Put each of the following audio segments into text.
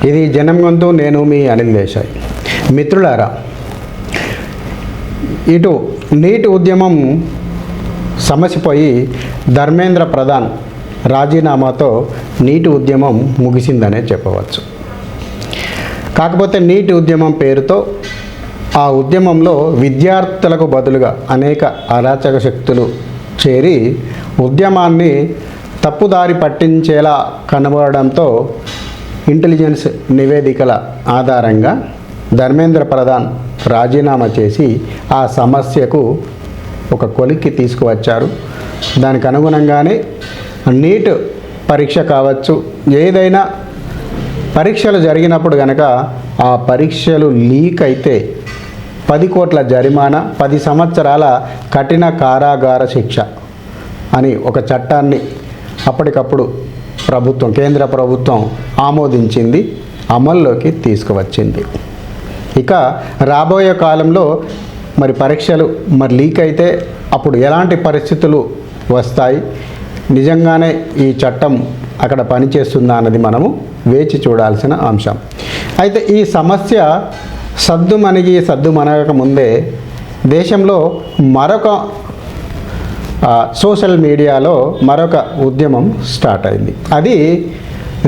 ఇది జనం గొంతు. నేను మీ అనిల్ దేశాయ్. మిత్రులారా, ఇటు నీటి ఉద్యమం సమసిపోయి ధర్మేంద్ర ప్రధాన్ రాజీనామాతో నీటి ఉద్యమం ముగిసిందనే చెప్పవచ్చు. కాకపోతే నీటి ఉద్యమం పేరుతో ఆ ఉద్యమంలో విద్యార్థులకు బదులుగా అనేక అరాచక శక్తులు చేరి ఉద్యమాన్ని తప్పుదారి పట్టించేలా కనబడడంతో ఇంటెలిజెన్స్ నివేదికల ఆధారంగా ధర్మేంద్ర ప్రధాన్ రాజీనామా చేసి ఆ సమస్యకు ఒక కొలిక్కి తీసుకువచ్చారు. దానికి అనుగుణంగానే నీట్ పరీక్ష కావచ్చు, ఏదైనా పరీక్షలు జరిగినప్పుడు కనుక ఆ పరీక్షలు లీక్ అయితే 10 కోట్ల జరిమానా, 10 సంవత్సరాల కఠిన కారాగార శిక్ష అని ఒక చట్టాన్ని అప్పటికప్పుడు కేంద్ర ప్రభుత్వం ఆమోదించింది, అమల్లోకి తీసుకువచ్చింది. ఇక రాబోయే కాలంలో పరీక్షలు లీక్ అయితే అప్పుడు ఎలాంటి పరిస్థితులు వస్తాయి, నిజంగానే ఈ చట్టం అక్కడ పనిచేస్తుందా అన్నది మనము వేచి చూడాల్సిన అంశం. అయితే ఈ సమస్య సద్దుమణగక ముందే దేశంలో మరొక సోషల్ మీడియాలో మరొక ఉద్యమం స్టార్ట్ అయింది. అది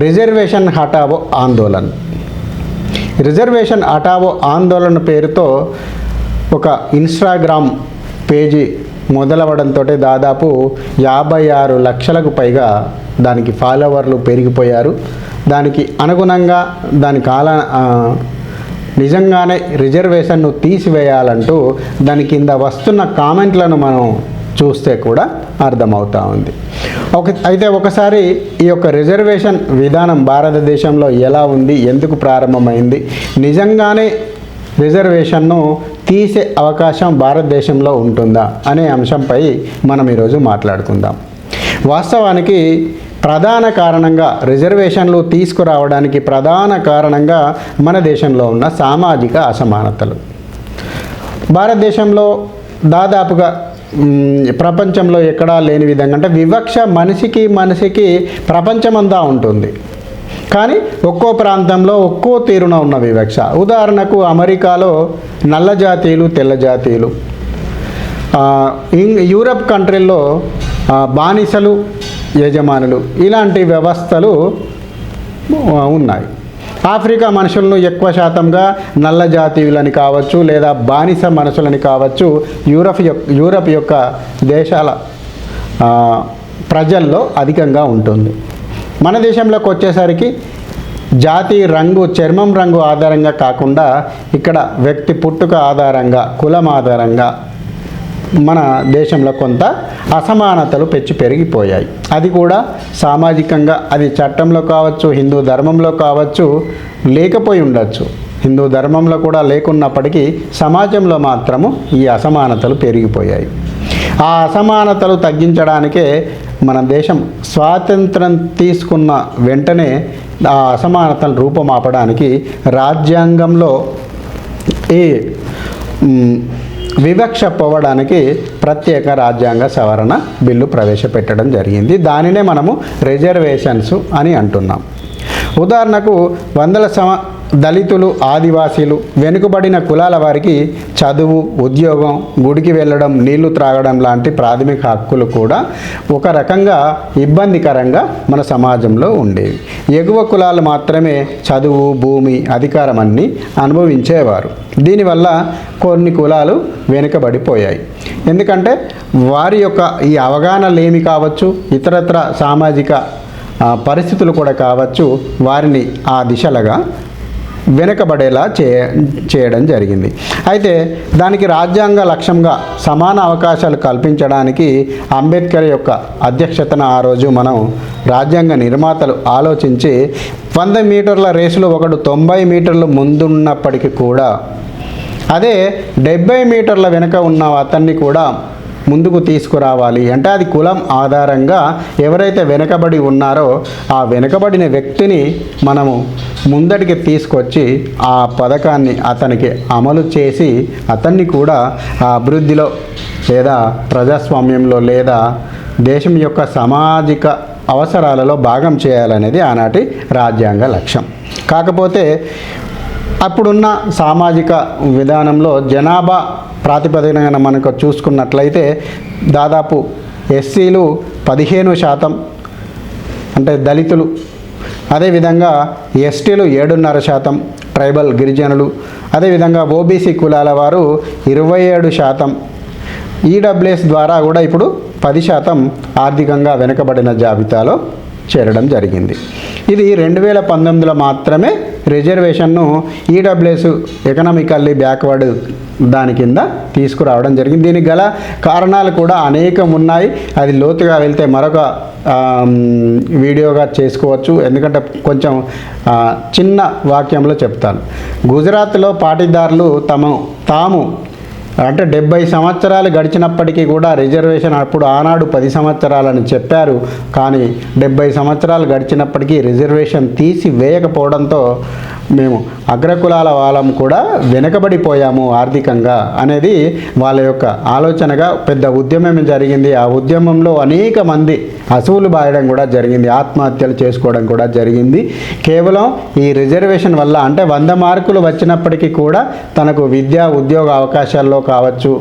రిజర్వేషన్ హటావో ఆందోళన్. రిజర్వేషన్ హటావో ఆందోళన పేరుతో ఒక ఇన్స్టాగ్రామ్ పేజీ మొదలవడంతో దాదాపు 56 లక్షలకు పైగా దానికి ఫాలోవర్లు పెరిగిపోయారు. దానికి అనుగుణంగా నిజంగానే రిజర్వేషన్ను తీసివేయాలంటూ దాని కింద వస్తున్న కామెంట్లను మనం చూస్తే కూడా అర్థమవుతూ ఉంది. అయితే ఒకసారి ఈ యొక్క రిజర్వేషన్ విధానం భారతదేశంలో ఎలా ఉంది, ఎందుకు ప్రారంభమైంది, నిజంగానే రిజర్వేషన్ను తీసే అవకాశం భారతదేశంలో ఉంటుందా అనే అంశంపై మనం ఈరోజు మాట్లాడుకుందాం. వాస్తవానికి ప్రధాన కారణంగా రిజర్వేషన్లు తీసుకురావడానికి ప్రధాన కారణంగా మన దేశంలో ఉన్న సామాజిక అసమానతలు. భారతదేశంలో దాదాపుగా ప్రపంచంలో ఎక్కడా లేని విధంగా, అంటే వివక్ష మనిషికి ప్రపంచమంతా ఉంటుంది, కానీ ఒక్కో ప్రాంతంలో ఒక్కో తీరున ఉన్న వివక్ష. ఉదాహరణకు అమెరికాలో నల్ల జాతీయులు, తెల్ల జాతీయులు, యూరప్ కంట్రీల్లో బానిసలు, యజమానులు, ఇలాంటి వ్యవస్థలు ఉన్నాయి. ఆఫ్రికా మనుషులను ఎక్కువ శాతంగా నల్ల జాతీయులని కావచ్చు, లేదా బానిస మనుషులని కావచ్చు, యూరప్ యొక్క దేశాల ప్రజల్లో అధికంగా ఉంటుంది. మన దేశంలోకి వచ్చేసరికి జాతి రంగు, చర్మం రంగు ఆధారంగా కాకుండా ఇక్కడ వ్యక్తి పుట్టుక ఆధారంగా, కులం ఆధారంగా మన దేశంలో కొంత అసమానతలు పెరిగిపోయాయి. అది కూడా సామాజికంగా, అది చట్టంలో కావచ్చు, హిందూ ధర్మంలో కావచ్చు, లేకపోయి ఉండొచ్చు. హిందూ ధర్మంలో కూడా లేకున్నప్పటికీ సమాజంలో మాత్రము ఈ అసమానతలు పెరిగిపోయాయి. ఆ అసమానతలు తగ్గించడానికే మన దేశం స్వాతంత్రం తీసుకున్న వెంటనే ఆ అసమానతలు రూపమాపడానికి రాజ్యాంగంలో ఈ వివక్ష పోవడానికి ప్రత్యేక రాజ్యాంగ సవరణ బిల్లు ప్రవేశపెట్టడం జరిగింది. దానినే మనము రిజర్వేషన్స్ అని అంటున్నాం. ఉదాహరణకు దళితులు, ఆదివాసీలు, వెనుకబడిన కులాల వారికి చదువు, ఉద్యోగం, గుడికి వెళ్ళడం, నీళ్లు త్రాగడం లాంటి ప్రాథమిక హక్కులు కూడా ఒక రకంగా ఇబ్బందికరంగా మన సమాజంలో ఉండేవి. ఎగువ కులాలు మాత్రమే చదువు, భూమి, అధికారం అన్నీ అనుభవించేవారు. దీనివల్ల కొన్ని కులాలు వెనుకబడిపోయాయి. ఎందుకంటే వారి యొక్క ఈ అవగాహన లేమి కావచ్చు, ఇతరత్ర సామాజిక పరిస్థితులు కూడా కావచ్చు, వారిని ఆ దిశలుగా వెనుకబడేలా చేయడం జరిగింది. అయితే దానికి రాజ్యాంగ లక్ష్యంగా సమాన అవకాశాలు కల్పించడానికి అంబేద్కర్ యొక్క అధ్యక్షతన ఆ రోజు మనం రాజ్యాంగ నిర్మాతలు ఆలోచించి 100 మీటర్ల రేసులో ఒకడు 90 మీటర్లు ముందున్నప్పటికీ కూడా అదే 70 మీటర్ల వెనుక ఉన్న అతన్ని కూడా ముందుకు తీసుకురావాలి. అంటే అది కులం ఆధారంగా ఎవరైతే వెనుకబడి ఉన్నారో ఆ వెనుకబడిన వ్యక్తిని మనము ముందటికి తీసుకొచ్చి ఆ పథకాన్ని అతనికి అమలు చేసి అతన్ని కూడా ఆ అభివృద్ధిలో లేదా ప్రజాస్వామ్యంలో లేదా దేశం యొక్క సామాజిక అవసరాలలో భాగం చేయాలనేది ఆనాటి రాజ్యాంగ లక్ష్యం. కాకపోతే అప్పుడున్న సామాజిక విధానంలో జనాభా ప్రాతిపదికన మనకు చూసుకున్నట్లయితే దాదాపు ఎస్సీలు 15%, అంటే దళితులు, అదేవిధంగా ఎస్టీలు 7.5%, ట్రైబల్ గిరిజనులు, అదేవిధంగా ఓబీసీ కులాల వారు 27%, ఈడబ్ల్యూఎస్ ద్వారా కూడా ఇప్పుడు 10% ఆర్థికంగా వెనుకబడిన జాబితాలో చేరడం జరిగింది. ఇది 2019లో మాత్రమే రిజర్వేషన్ను ఈడబ్ల్యూఎస్ ఎకనామికల్లీ బ్యాక్వర్డ్ దాని కింద తీసుకురావడం జరిగింది. దీనికి గల కారణాలు కూడా అనేకం ఉన్నాయి. అది లోతుగా వెళ్తే మరొక వీడియోగా చేసుకోవచ్చు, ఎందుకంటే కొంచెం చిన్న వాక్యంలో చెప్తాను. గుజరాత్లో పాటీదారులు తాము అంటే 70 సంవత్సరాలు గడిచినప్పటికీ కూడా రిజర్వేషన్ అప్పుడు ఆనాడు 10 సంవత్సరాలని చెప్పారు. కానీ 70 సంవత్సరాలు గడిచినప్పటికీ రిజర్వేషన్ తీసి వేయకపోవడంతో మేము అగ్రకులాల వాళ్ళం కూడా వెనుకబడిపోయాము ఆర్థికంగా అనేది వాళ్ళ యొక్క ఆలోచనగా పెద్ద ఉద్యమం జరిగింది. ఆ ఉద్యమంలో అనేక మంది అసువులు బాయడం కూడా జరిగింది, ఆత్మహత్యలు చేసుకోవడం కూడా జరిగింది. కేవలం ఈ రిజర్వేషన్ వల్ల, అంటే 100 మార్కులు వచ్చినప్పటికీ కూడా తనకు విద్యా ఉద్యోగ అవకాశాల్లో కావచ్చు,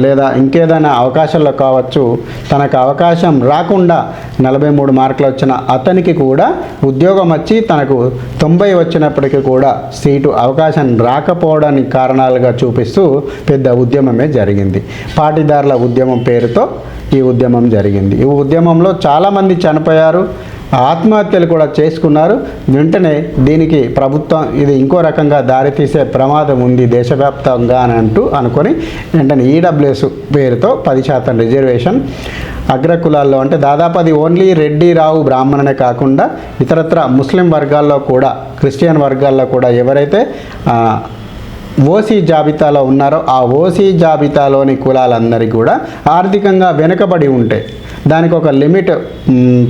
లేదా ఇంకేదైనా అవకాశాల్లో కావచ్చు, తనకు అవకాశం రాకుండా 43 మార్కులు వచ్చిన అతనికి కూడా ఉద్యోగం వచ్చి తనకు 90 వచ్చినప్పటికీ కూడా సీటు అవకాశం రాకపోవడానికి కారణాలుగా చూపిస్తూ పెద్ద ఉద్యమమే జరిగింది. పాటీదారుల ఉద్యమం పేరుతో ఈ ఉద్యమం జరిగింది. ఈ ఉద్యమంలో చాలామంది చనిపోయారు, ఆత్మహత్యలు కూడా చేసుకున్నారు. వెంటనే దీనికి ప్రభుత్వం ఇది ఇంకో రకంగా దారితీసే ప్రమాదం ఉంది దేశవ్యాప్తంగా అని అనుకొని వెంటనే ఈడబ్ల్యూఎస్ పేరుతో 10% రిజర్వేషన్ అగ్రకులాల్లో, అంటే దాదాపు అది ఓన్లీ రెడ్డి, రావు, బ్రాహ్మణనే కాకుండా ఇతరత్ర ముస్లిం వర్గాల్లో కూడా, క్రిస్టియన్ వర్గాల్లో కూడా ఎవరైతే ఓసీ జాబితాలో ఉన్నారో ఆ ఓసీ జాబితాలోని కులాలందరికీ కూడా ఆర్థికంగా వెనుకబడి ఉంటే దానికి ఒక లిమిట్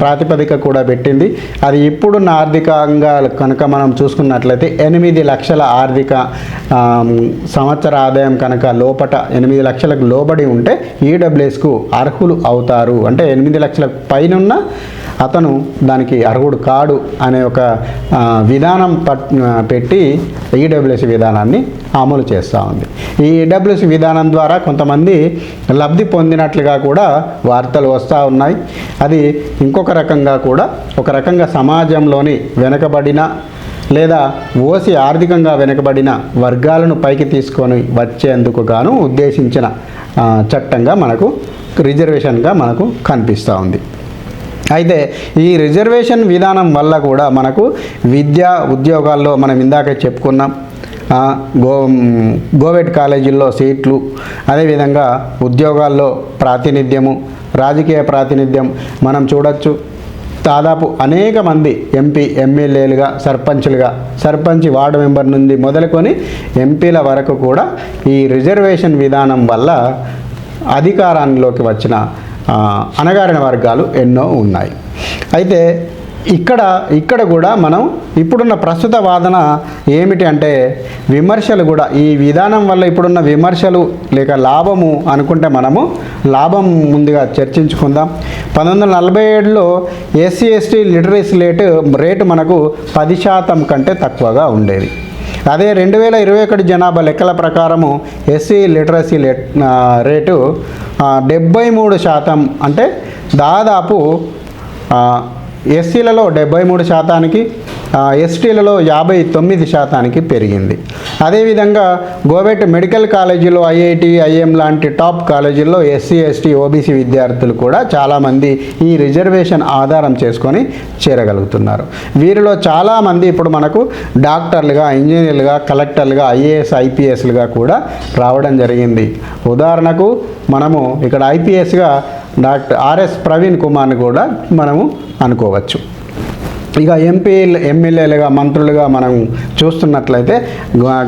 ప్రాతిపదిక కూడా పెట్టింది. అది ఇప్పుడున్న ఆర్థికంగా కనుక మనం చూసుకున్నట్లయితే 8 లక్షల ఆర్థిక సంవత్సర ఆదాయం కనుక 8 లక్షలకు లోబడి ఉంటే ఈడబ్ల్యూఎస్కు అర్హులు అవుతారు. అంటే 8 లక్షలకు పైనున్న అతను దానికి అర్హుడు కాడు అనే ఒక విధానం పెట్టి ఈడబ్ల్యూఎస్ విధానాన్ని అమలు చేస్తూ ఉంది. ఈ ఈడబ్ల్యూఎస్ విధానం ద్వారా కొంతమంది లబ్ధి పొందినట్లుగా కూడా వార్తలు వస్తూ ఉన్నాయి. అది ఇంకొక రకంగా కూడా, ఒక రకంగా సమాజంలోని వెనుకబడిన లేదా ఓసి ఆర్థికంగా వెనుకబడిన వర్గాలను పైకి తీసుకొని వచ్చేందుకు గాను ఉద్దేశించిన చట్టంగా మనకు రిజర్వేషన్గా మనకు కనిపిస్తూ ఉంది. అయితే ఈ రిజర్వేషన్ విధానం వల్ల కూడా మనకు విద్యా ఉద్యోగాల్లో మనం ఇందాక చెప్పుకున్నాం, గోవెట్ కాలేజీల్లో సీట్లు, అదేవిధంగా ఉద్యోగాల్లో ప్రాతినిధ్యము, రాజకీయ ప్రాతినిధ్యం మనం చూడొచ్చు. దాదాపు అనేక మంది ఎంపీ, ఎమ్మెల్యేలుగా, సర్పంచ్ వార్డు మెంబర్ నుండి మొదలుకొని ఎంపీల వరకు కూడా ఈ రిజర్వేషన్ విధానం వల్ల అధికారంలోకి వచ్చిన అణగారిన వర్గాలు ఎన్నో ఉన్నాయి. అయితే ఇక్కడ కూడా మనం ఇప్పుడున్న ప్రస్తుత వాదన ఏమిటి అంటే విమర్శలు కూడా, ఈ విధానం వల్ల ఇప్పుడున్న విమర్శలు లేక లాభము అనుకుంటే మనము లాభం ముందుగా చర్చించుకుందాం. 1947లో ఎస్సీ ఎస్టీ లిటరసీ రేటు మనకు 10% కంటే తక్కువగా ఉండేది. అదే 2021 జనాభా లెక్కల ప్రకారము ఎస్సీ లిటరసీ రేటు 73%, అంటే దాదాపు ఎస్సీలలో 73%, ఎస్టీలలో 59% పెరిగింది. అదేవిధంగా గోవెట్ మెడికల్ కాలేజీలో, ఐఐటి, ఐఎం లాంటి టాప్ కాలేజీల్లో ఎస్సీ ఎస్టీ ఓబీసీ విద్యార్థులు కూడా చాలామంది ఈ రిజర్వేషన్ ఆధారం చేసుకొని చేరగలుగుతున్నారు. వీరిలో చాలామంది ఇప్పుడు మనకు డాక్టర్లుగా, ఇంజనీర్లుగా, కలెక్టర్లుగా, ఐఏఎస్, ఐపీఎస్లుగా కూడా రావడం జరిగింది. ఉదాహరణకు మనము ఇక్కడ ఐపీఎస్గా డాక్టర్ ఆర్ఎస్ ప్రవీణ్ కుమార్ని కూడా మనము అనుకోవచ్చు. ఇక ఎమ్మెల్యేలుగా, మంత్రులుగా మనం చూస్తున్నట్లయితే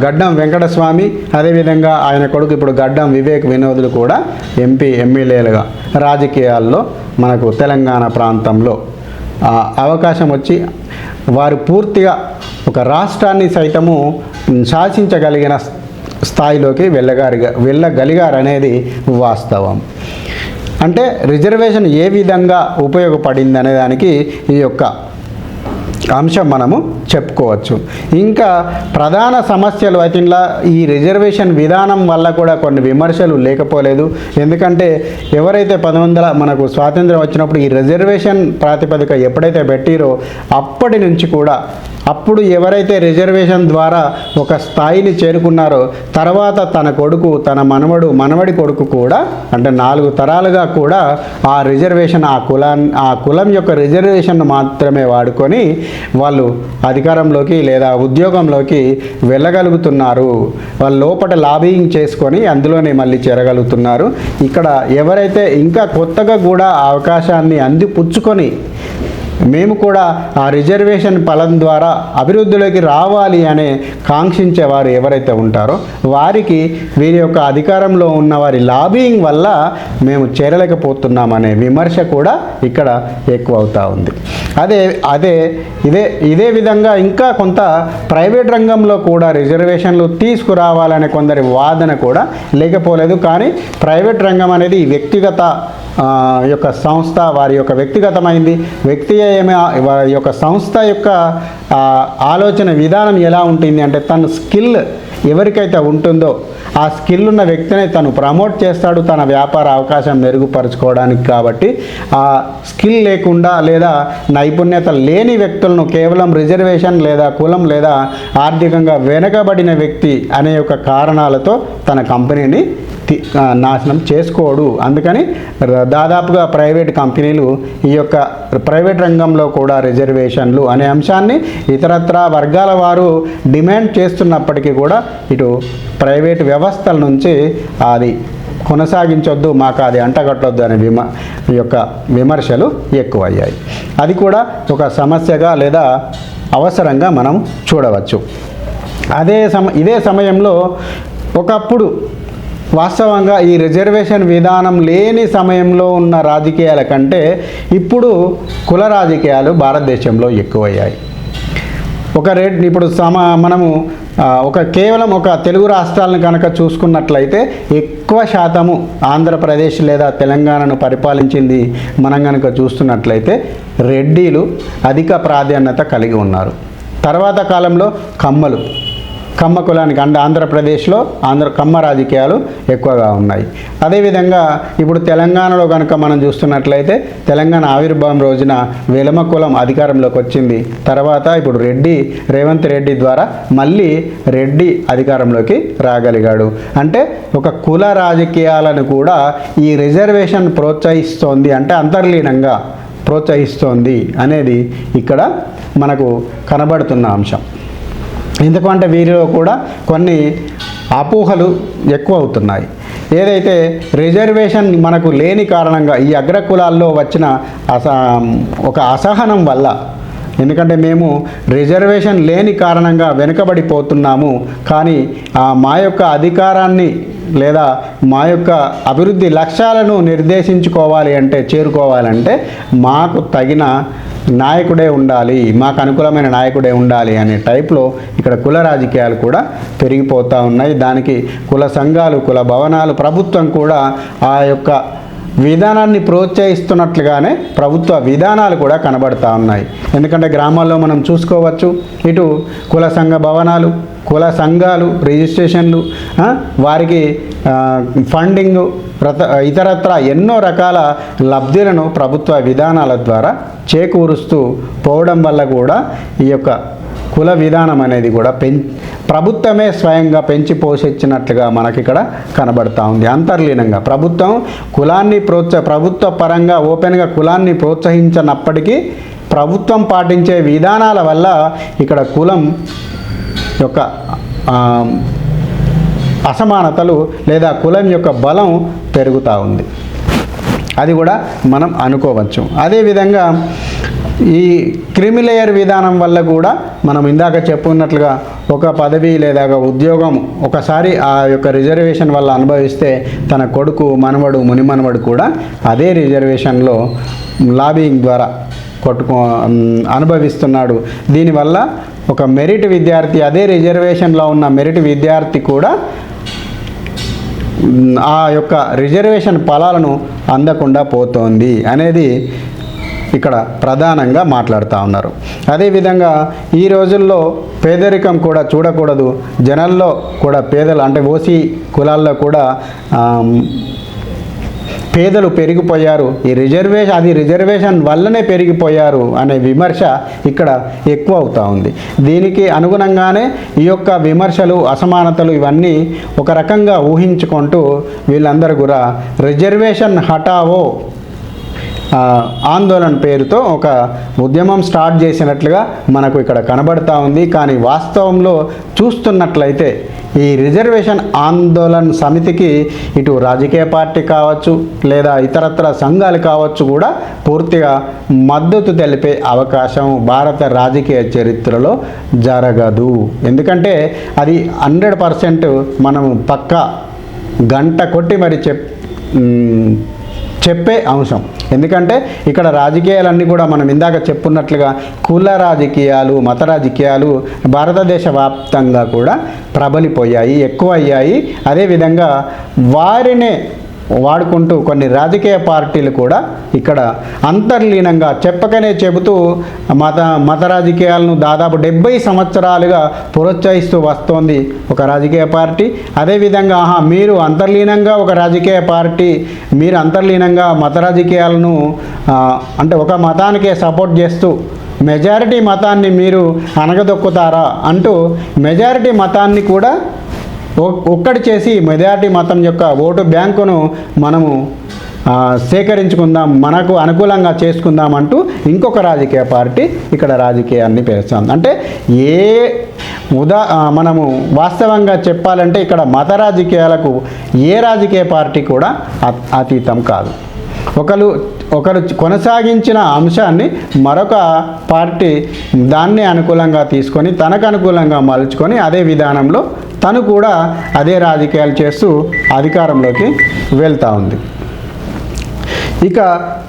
గడ్డం వెంకటస్వామి, అదేవిధంగా ఆయన కొడుకు ఇప్పుడు గడ్డం వివేక్ వినోదులు కూడా ఎమ్మెల్యేలుగా రాజకీయాల్లో మనకు తెలంగాణ ప్రాంతంలో అవకాశం వచ్చి వారు పూర్తిగా ఒక రాష్ట్రాన్ని సైతము శాసించగలిగిన స్థాయిలోకి వెళ్ళగలిగారనేది వాస్తవం. అంటే రిజర్వేషన్ ఏ విధంగా ఉపయోగపడింది అనే దానికి ఈ యొక్క అంశం మనము చెప్పుకోవచ్చు. ఇంకా ప్రధాన సమస్యలు అయితే ఇలా ఈ రిజర్వేషన్ విధానం వల్ల కూడా కొన్ని విమర్శలు లేకపోలేదు. ఎందుకంటే ఎవరైతే మనకు స్వాతంత్రం వచ్చినప్పుడు ఈ రిజర్వేషన్ ప్రాతిపదిక ఎప్పుడైతే పెట్టిరో అప్పటి నుంచి కూడా అప్పుడు ఎవరైతే రిజర్వేషన్ ద్వారా ఒక స్థాయిని చేరుకున్నారో తర్వాత తన కొడుకు, తన మనవడి కొడుకు కూడా అంటే 4 తరాలుగా కూడా ఆ రిజర్వేషన్ ఆ కులం యొక్క రిజర్వేషన్ మాత్రమే వాడుకొని వాళ్ళు అధికారంలోకి లేదా ఉద్యోగంలోకి వెళ్ళగలుగుతున్నారు. వాళ్ళు లోపల లాబింగ్ చేసుకొని అందులోనే మళ్ళీ చేరగలుగుతున్నారు. ఇక్కడ ఎవరైతే ఇంకా కొత్తగా కూడా ఆ అవకాశాన్ని అందిపుచ్చుకొని మేము కూడా ఆ రిజర్వేషన్ ఫలం ద్వారా అభివృద్ధిలోకి రావాలి అనే కాంక్షించేవారు ఎవరైతే ఉంటారో వారికి వీరి యొక్క అధికారంలో ఉన్న వారి లాబింగ్ వల్ల మేము చేరలేకపోతున్నామనే విమర్శ కూడా ఇక్కడ ఎక్కువ అవుతూ ఉంది. ఇదే విధంగా ఇంకా కొంత ప్రైవేట్ రంగంలో కూడా రిజర్వేషన్లు తీసుకురావాలనే కొందరి వాదన కూడా లేకపోలేదు. కానీ ప్రైవేట్ రంగం అనేది వ్యక్తిగత యొక్క సంస్థ వారి యొక్క వ్యక్తిగతమైంది. వారి యొక్క సంస్థ యొక్క ఆలోచన విధానం ఎలా ఉంటుంది అంటే తన స్కిల్ ఎవరికైతే ఉంటుందో ఆ స్కిల్ ఉన్న వ్యక్తిని తను ప్రమోట్ చేస్తాడు తన వ్యాపార అవకాశం మెరుగుపరచుకోవడానికి. కాబట్టి ఆ స్కిల్ లేకుండా లేదా నైపుణ్యత లేని వ్యక్తులను కేవలం రిజర్వేషన్ లేదా కులం లేదా ఆర్థికంగా వెనుకబడిన వ్యక్తి అనే యొక్క కారణాలతో తన కంపెనీని నాశనం చేసుకోడు. అందుకని దాదాపుగా ప్రైవేట్ కంపెనీలు ఈ యొక్క ప్రైవేట్ రంగంలో కూడా రిజర్వేషన్లు అనే అంశాన్ని ఇతరత్రా వర్గాల వారు డిమాండ్ చేస్తున్నప్పటికీ కూడా ఇటు ప్రైవేట్ వ్యవస్థల నుంచి అది కొనసాగించొద్దు, మాకు అది అంటగట్టొద్దు అనే యొక్క విమర్శలు ఎక్కువయ్యాయి. అది కూడా ఒక సమస్యగా లేదా అవసరంగా మనం చూడవచ్చు. ఇదే సమయంలో ఒకప్పుడు వాస్తవంగా ఈ రిజర్వేషన్ విధానం లేని సమయంలో ఉన్న రాజకీయాల కంటే ఇప్పుడు కుల రాజకీయాలు భారతదేశంలో ఎక్కువయ్యాయి. ఇప్పుడు మనము కేవలం తెలుగు రాష్ట్రాలను కనుక చూసుకున్నట్లయితే ఎక్కువ శాతము ఆంధ్రప్రదేశ్ లేదా తెలంగాణను పరిపాలించింది మనం కనుక చూస్తున్నట్లయితే రెడ్డిలు అధిక ప్రాధాన్యత కలిగి ఉన్నారు. తర్వాత కాలంలో కమ్మ కులానికి ఆంధ్రప్రదేశ్లో కమ్మ రాజకీయాలు ఎక్కువగా ఉన్నాయి. అదేవిధంగా ఇప్పుడు తెలంగాణలో కనుక మనం చూస్తున్నట్లయితే తెలంగాణ ఆవిర్భావం రోజున వెలమ కులం అధికారంలోకి వచ్చింది. తర్వాత ఇప్పుడు రేవంత్ రెడ్డి ద్వారా మళ్ళీ రెడ్డి అధికారంలోకి రాగలిగాడు. అంటే ఒక కుల రాజకీయాలను కూడా ఈ రిజర్వేషన్ ప్రోత్సహిస్తోంది, అంటే అంతర్లీనంగా ప్రోత్సహిస్తోంది అనేది ఇక్కడ మనకు కనబడుతున్న అంశం. ఎందుకంటే వీరిలో కూడా కొన్ని అపోహలు ఎక్కువ అవుతున్నాయి. ఏదైతే రిజర్వేషన్ మనకు లేని కారణంగా ఈ అగ్రకులాల్లో వచ్చిన ఒక అసహనం వల్ల, ఎందుకంటే మేము రిజర్వేషన్ లేని కారణంగా వెనుకబడిపోతున్నాము, కానీ మా యొక్క అధికారాన్ని లేదా మా యొక్క అభివృద్ధి లక్ష్యాలను చేరుకోవాలంటే మాకు తగిన నాయకుడే ఉండాలి, మాకు అనుకూలమైన నాయకుడే ఉండాలి అనే టైప్లో ఇక్కడ కుల రాజకీయాలు కూడా పెరిగిపోతూ ఉన్నాయి. దానికి కుల సంఘాలు, కుల భవనాలు, ప్రభుత్వం కూడా ఆ యొక్క విధానాన్ని ప్రోత్సహిస్తున్నట్లుగానే ప్రభుత్వ విధానాలు కూడా కనబడతా ఉన్నాయి. ఎందుకంటే గ్రామాల్లో మనం చూసుకోవచ్చు, ఇటు కుల సంఘ భవనాలు, కుల సంఘాలు, రిజిస్ట్రేషన్లు, వారికి ఫండింగు, ఇతరత్ర ఎన్నో రకాల లబ్ధులను ప్రభుత్వ విధానాల ద్వారా చేకూరుస్తూ పోవడం వల్ల కూడా ఈ యొక్క కుల విధానం అనేది కూడా ప్రభుత్వమే స్వయంగా పెంచి పోషించినట్లుగా మనకి ఇక్కడ కనబడతా ఉంది. అంతర్లీనంగా ప్రభుత్వం ప్రభుత్వ పరంగా ఓపెన్గా కులాన్ని ప్రోత్సహించినప్పటికీ ప్రభుత్వం పాటించే విధానాల వల్ల ఇక్కడ కులం యొక్క అసమానతలు లేదా కులం యొక్క బలం పెరుగుతూ ఉంది. అది కూడా మనం అనుకోవచ్చు. అదేవిధంగా ఈ క్రిమిలేయర్ విధానం వల్ల కూడా మనం ఇందాక చెప్పుకున్నట్లుగా ఒక పదవి లేదా ఉద్యోగం ఒకసారి ఆ యొక్క రిజర్వేషన్ వల్ల అనుభవిస్తే తన కొడుకు, మనవడు, మునిమనవడు కూడా అదే రిజర్వేషన్లో లాబింగ్ ద్వారా అనుభవిస్తున్నాడు. దీనివల్ల ఒక మెరిట్ విద్యార్థి, అదే రిజర్వేషన్లో ఉన్న మెరిట్ విద్యార్థి కూడా ఆ యొక్క రిజర్వేషన్ ఫలాలను అందకుండా పోతోంది అనేది ఇక్కడ ప్రధానంగా మాట్లాడుతూ ఉన్నారు. అదేవిధంగా ఈ రోజుల్లో పేదరికం కూడా చూడకూడదు, జనాల్లో కూడా పేదలు అంటే ఓసీ కులాల్లో కూడా పేదలు పెరిగిపోయారు, ఈ రిజర్వేషన్ వల్లనే పెరిగిపోయారు అనే విమర్శ ఇక్కడ ఎక్కువ అవుతూ ఉంది. దీనికి అనుగుణంగానే ఈ యొక్క విమర్శలు, అసమానతలు ఇవన్నీ ఒక రకంగా ఊహించుకుంటూ వీళ్ళందరూ కూడా రిజర్వేషన్ హటావో ఆందోళన పేరుతో ఒక ఉద్యమం స్టార్ట్ చేసినట్లుగా మనకు ఇక్కడ కనబడతా ఉంది. కానీ వాస్తవంలో చూస్తున్నట్లయితే ఈ రిజర్వేషన్ ఆందోళన సమితికి ఇటు రాజకీయ పార్టీ కావచ్చు లేదా ఇతరత్ర సంఘాలు కావచ్చు కూడా పూర్తిగా మద్దతు తెలిపే అవకాశం భారత రాజకీయ చరిత్రలో జరగదు. ఎందుకంటే అది 100% మనం పక్కా గంట కొట్టి మరి చెప్పే అంశం. ఎందుకంటే ఇక్కడ రాజకీయాలన్నీ కూడా మనం ఇందాక చెప్పున్నట్లుగా కుల రాజకీయాలు, మత రాజకీయాలు భారతదేశ వ్యాప్తంగా కూడా ప్రబలిపోయాయి, ఎక్కువ అయ్యాయి. అదేవిధంగా వారినే వాడుకుంటూ కొన్ని రాజకీయ పార్టీలు కూడా ఇక్కడ అంతర్లీనంగా చెప్పకనే చెబుతూ మత రాజకీయాలను దాదాపు 70 సంవత్సరాలుగా ప్రోత్సహిస్తూ వస్తోంది ఒక రాజకీయ పార్టీ. అదేవిధంగా మీరు అంతర్లీనంగా ఒక రాజకీయ పార్టీ, మీరు అంతర్లీనంగా మత రాజకీయాలను అంటే ఒక మతానికే సపోర్ట్ చేస్తూ మెజారిటీ మతాన్ని మీరు అనగదొక్కుతారా అంటూ మెజారిటీ మతాన్ని కూడా ఒక్కటి చేసి మెజారిటీ మతం యొక్క ఓటు బ్యాంకును మనము సేకరించుకుందాం, మనకు అనుకూలంగా చేసుకుందాం అంటూ ఇంకొక రాజకీయ పార్టీ ఇక్కడ రాజకీయాన్ని పేరుస్తుంది. అంటే మనము వాస్తవంగా చెప్పాలంటే ఇక్కడ మత రాజకీయాలకు ఏ రాజకీయ పార్టీ కూడా అతీతం కాదు. ఒకరు కొనసాగించిన అంశాన్ని మరొక పార్టీ దాన్ని అనుకూలంగా తీసుకొని తనకు అనుకూలంగా మలుచుకొని అదే విధానంలో తను కూడా అదే రాజకీయాలు చేస్తూ అధికారంలోకి వెళ్తూ ఉంది. ఇక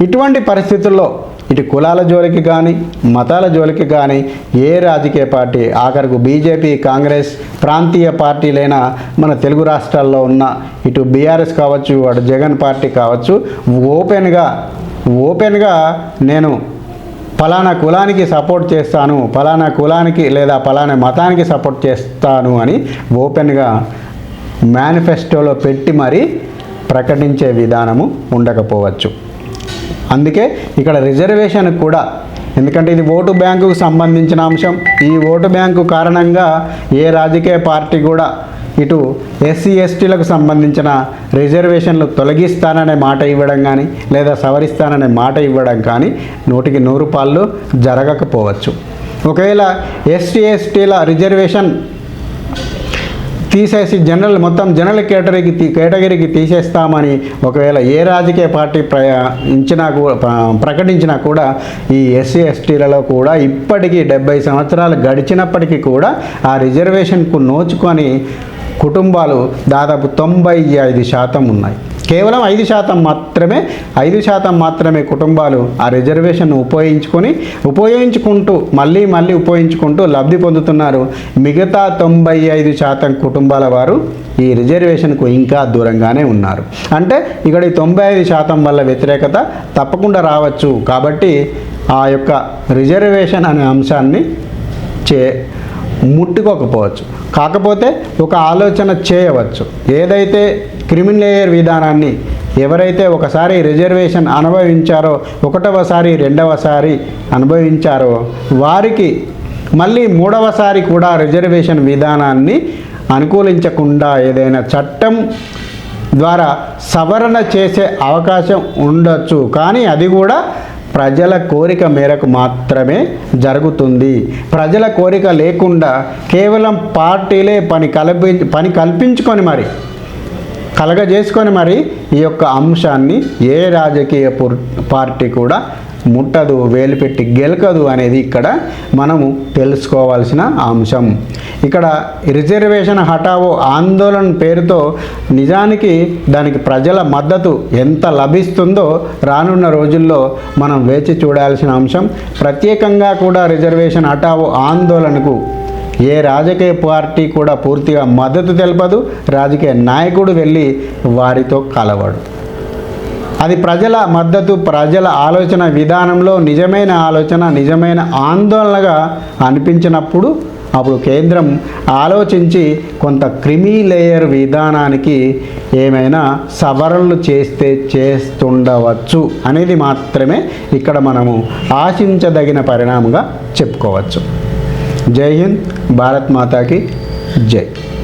ఇటువంటి పరిస్థితుల్లో ఇటు కులాల జోలికి కానీ మతాల జోలికి కానీ ఏ రాజకీయ పార్టీ, ఆఖరకు బీజేపీ, కాంగ్రెస్, ప్రాంతీయ పార్టీలైన మన తెలుగు రాష్ట్రాల్లో ఉన్న ఇటు బీఆర్ఎస్ కావచ్చు, అటు జగన్ పార్టీ కావచ్చు, ఓపెన్గా నేను ఫలానా కులానికి సపోర్ట్ చేస్తాను, ఫలానా కులానికి లేదా ఫలానా మతానికి సపోర్ట్ చేస్తాను అని ఓపెన్గా మేనిఫెస్టోలో పెట్టి మరీ ప్రకటించే విధానము ఉండకపోవచ్చు. అందుకే ఇక్కడ రిజర్వేషన్ కూడా, ఎందుకంటే ఇది ఓటు బ్యాంకుకు సంబంధించిన అంశం, ఈ ఓటు బ్యాంకు కారణంగా ఏ రాజకీయ పార్టీ కూడా ఇటు ఎస్సీ ఎస్టీలకు సంబంధించిన రిజర్వేషన్లు తొలగిస్తాననే మాట ఇవ్వడం కానీ లేదా సవరిస్తాననే మాట ఇవ్వడం కానీ 100కి 100 జరగకపోవచ్చు. ఒకవేళ ఎస్టీ ఎస్టీల రిజర్వేషన్ తీసేసి మొత్తం జనరల్ కేటగిరీకి తీసేస్తామని ఒకవేళ ఏ రాజకీయ పార్టీ ప్రకటించినా కూడా ఈ ఎస్సీ ఎస్టీలలో కూడా ఇప్పటికీ 70 సంవత్సరాలు గడిచినప్పటికీ కూడా ఆ రిజర్వేషన్కు నోచుకొని కుటుంబాలు దాదాపు 95% ఉన్నాయి. కేవలం 5% మాత్రమే కుటుంబాలు ఆ రిజర్వేషన్ను ఉపయోగించుకుంటూ మళ్ళీ ఉపయోగించుకుంటూ లబ్ధి పొందుతున్నారు. మిగతా 95% కుటుంబాల వారు ఈ రిజర్వేషన్కు ఇంకా దూరంగానే ఉన్నారు. అంటే ఇక్కడ ఈ 95% వల్ల వ్యతిరేకత తప్పకుండా రావచ్చు. కాబట్టి ఆ యొక్క రిజర్వేషన్ అనే అంశాన్ని ముట్టుకోకపోవచ్చు. కాకపోతే ఒక ఆలోచన చేయవచ్చు. ఏదైతే క్రిమిలేయర్ విధానాన్ని ఎవరైతే ఒకసారి రిజర్వేషన్ అనుభవించారో, 1వసారి 2వసారి అనుభవించారో వారికి మళ్ళీ 3వసారి కూడా రిజర్వేషన్ విధానాన్ని అనుకూలించకుండా ఏదైనా చట్టం ద్వారా సవరణ చేసే అవకాశం ఉండొచ్చు. కానీ అది కూడా ప్రజల కోరిక మేరకు మాత్రమే జరుగుతుంది. ప్రజల కోరిక లేకుండా కేవలం పార్టీలే పని కల్పించుకొని కలగజేసుకొని ఈ యొక్క అంశాన్ని ఏ రాజకీయ పార్టీ కూడా ముట్టదు, వేలుపెట్టి గెలకదు అనేది ఇక్కడ మనము తెలుసుకోవాల్సిన అంశం. ఇక్కడ రిజర్వేషన్ హటావో ఆందోళన పేరుతో నిజానికి దానికి ప్రజల మద్దతు ఎంత లభిస్తుందో రానున్న రోజుల్లో మనం వేచి చూడాల్సిన అంశం. ప్రత్యేకంగా కూడా రిజర్వేషన్ హటావో ఆందోళనకు ఏ రాజకీయ పార్టీ కూడా పూర్తిగా మద్దతు తెలపదు, రాజకీయ నాయకుడు వెళ్ళి వారితో కలవడు. అది ప్రజల మద్దతు, ప్రజల ఆలోచన విధానంలో నిజమైన ఆలోచన, నిజమైన ఆందోళనగా అనిపించినప్పుడు అప్పుడు కేంద్రం ఆలోచించి కొంత క్రిమీ లేయర్ విధానానికి ఏమైనా సవరణలు చేస్తుండవచ్చు అనేది మాత్రమే ఇక్కడ మనము ఆశించదగిన పరిణామంగా చెప్పుకోవచ్చు. జై హింద్, భారత్ మాతాకి జై.